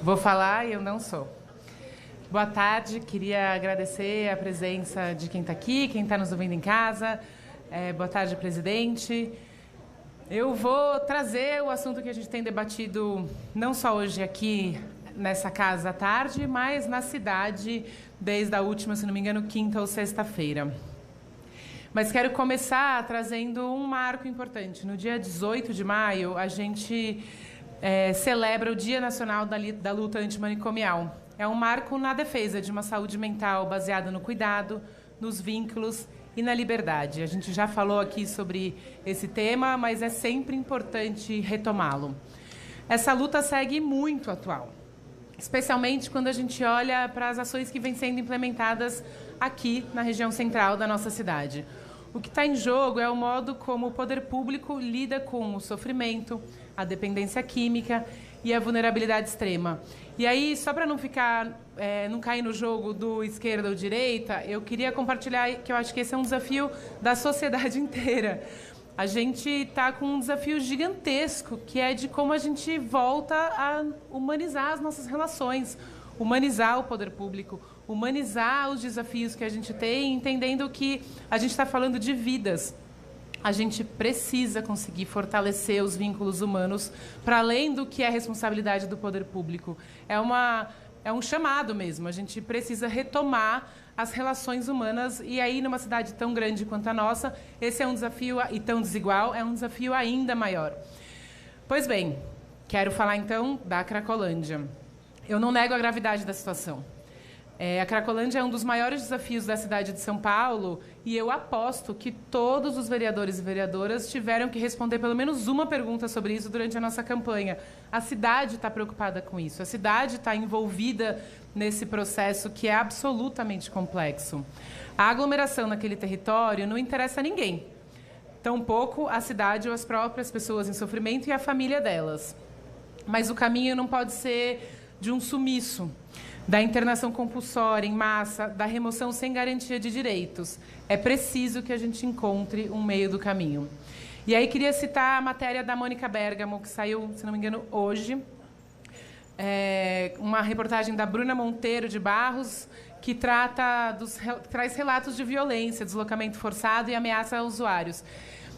Vou falar e eu não sou. Boa tarde, queria agradecer a presença de quem está aqui, quem está nos ouvindo em casa. Boa tarde, presidente. Eu vou trazer o assunto que a gente tem debatido não só hoje aqui nessa casa à tarde, mas na cidade desde a última, se não me engano, quinta ou sexta-feira. Mas quero começar trazendo um marco importante. No dia 18 de maio, a gente celebra o Dia Nacional da Luta Antimanicomial. É um marco na defesa de uma saúde mental baseada no cuidado, nos vínculos e na liberdade. A gente já falou aqui sobre esse tema, mas é sempre importante retomá-lo. Essa luta segue muito atual, especialmente quando a gente olha para as ações que vêm sendo implementadas aqui na região central da nossa cidade. O que está em jogo é o modo como o poder público lida com o sofrimento, a dependência química e a vulnerabilidade extrema. E aí, só para não cair no jogo do esquerda ou direita, eu queria compartilhar que eu acho que esse é um desafio da sociedade inteira. A gente está com um desafio gigantesco, que é de como a gente volta a humanizar as nossas relações, humanizar o poder público, humanizar os desafios que a gente tem, entendendo que a gente está falando de vidas. A gente precisa conseguir fortalecer os vínculos humanos para além do que é responsabilidade do poder público. É um chamado mesmo. A gente precisa retomar as relações humanas e aí, numa cidade tão grande quanto a nossa, esse é um desafio, e tão desigual, é um desafio ainda maior. Pois bem, quero falar então da Cracolândia. Eu não nego a gravidade da situação. A Cracolândia é um dos maiores desafios da cidade de São Paulo e eu aposto que todos os vereadores e vereadoras tiveram que responder pelo menos uma pergunta sobre isso durante a nossa campanha. A cidade está preocupada com isso, a cidade está envolvida nesse processo que é absolutamente complexo. A aglomeração naquele território não interessa a ninguém, tampouco a cidade ou as próprias pessoas em sofrimento e a família delas. Mas o caminho não pode ser de um sumiço, da internação compulsória em massa, da remoção sem garantia de direitos. É preciso que a gente encontre um meio do caminho. E aí queria citar a matéria da Mônica Bergamo, que saiu, se não me engano, hoje. Uma reportagem da Bruna Monteiro de Barros, que traz relatos de violência, deslocamento forçado e ameaça a usuários.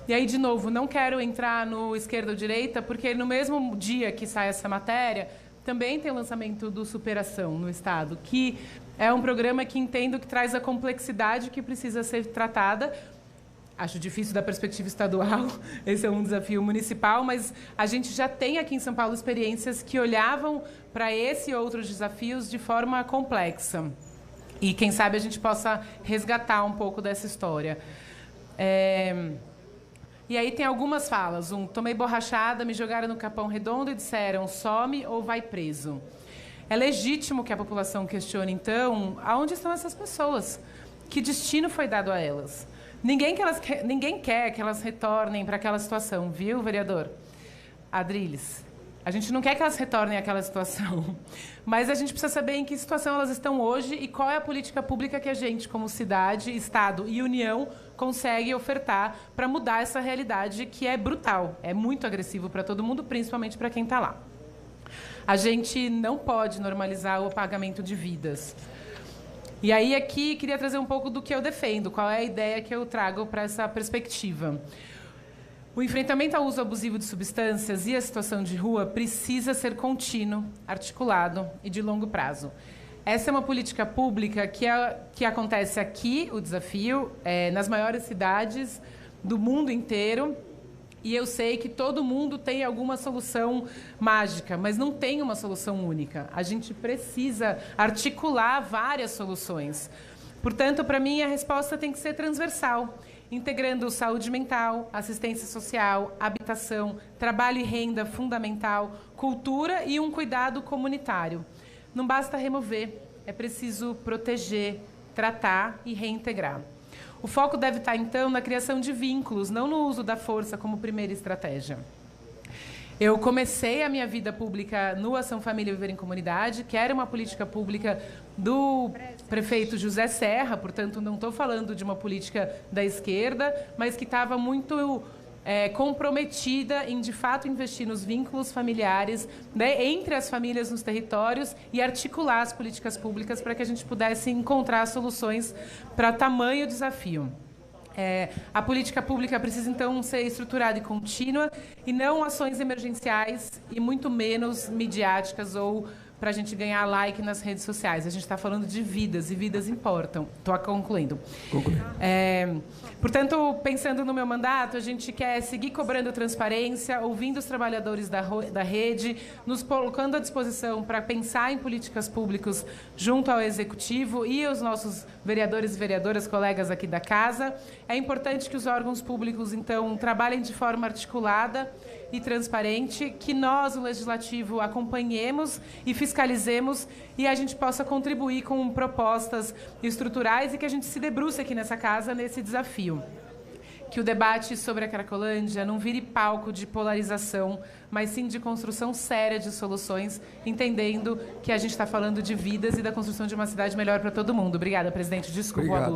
E aí, de novo, não quero entrar no esquerda ou direita, porque no mesmo dia que sai essa matéria, também tem o lançamento do Superação no Estado, que é um programa que entendo que traz a complexidade que precisa ser tratada. Acho difícil da perspectiva estadual, esse é um desafio municipal, mas a gente já tem aqui em São Paulo experiências que olhavam para esse e outros desafios de forma complexa. E quem sabe a gente possa resgatar um pouco dessa história. E aí tem algumas falas. Tomei borrachada, me jogaram no Capão Redondo e disseram, some ou vai preso. É legítimo que a população questione, então, aonde estão essas pessoas? Que destino foi dado a elas? Ninguém quer que elas retornem para aquela situação, viu, vereador? Adriles, a gente não quer que elas retornem àquela situação, mas a gente precisa saber em que situação elas estão hoje e qual é a política pública que a gente, como cidade, Estado e União, consegue ofertar para mudar essa realidade que é brutal, é muito agressivo para todo mundo, principalmente para quem está lá. A gente não pode normalizar o apagamento de vidas. E aí aqui queria trazer um pouco do que eu defendo, qual é a ideia que eu trago para essa perspectiva. O enfrentamento ao uso abusivo de substâncias e a situação de rua precisa ser contínuo, articulado e de longo prazo. Essa é uma política pública que acontece aqui, o desafio, nas maiores cidades do mundo inteiro. E eu sei que todo mundo tem alguma solução mágica, mas não tem uma solução única. A gente precisa articular várias soluções. Portanto, para mim, a resposta tem que ser transversal, integrando saúde mental, assistência social, habitação, trabalho e renda fundamental, cultura e um cuidado comunitário. Não basta remover, é preciso proteger, tratar e reintegrar. O foco deve estar, então, na criação de vínculos, não no uso da força como primeira estratégia. Eu comecei a minha vida pública no Ação Família Viver em Comunidade, que era uma política pública do prefeito José Serra, portanto, não estou falando de uma política da esquerda, mas que estava muito comprometida em, de fato, investir nos vínculos familiares, né, entre as famílias nos territórios e articular as políticas públicas para que a gente pudesse encontrar soluções para tamanho desafio. A política pública precisa, então, ser estruturada e contínua e não ações emergenciais e muito menos midiáticas ou para a gente ganhar like nas redes sociais. A gente está falando de vidas, e vidas importam. Estou concluindo. Portanto, pensando no meu mandato, a gente quer seguir cobrando transparência, ouvindo os trabalhadores da rede, nos colocando à disposição para pensar em políticas públicas junto ao Executivo e aos nossos vereadores e vereadoras, colegas aqui da casa. É importante que os órgãos públicos, então, trabalhem de forma articulada e transparente, que nós, o Legislativo, acompanhemos e fiscalizemos e a gente possa contribuir com propostas estruturais e que a gente se debruce aqui nessa casa nesse desafio. Que o debate sobre a Cracolândia não vire palco de polarização, mas sim de construção séria de soluções, entendendo que a gente está falando de vidas e da construção de uma cidade melhor para todo mundo. Obrigada, presidente. Desculpa o abuso.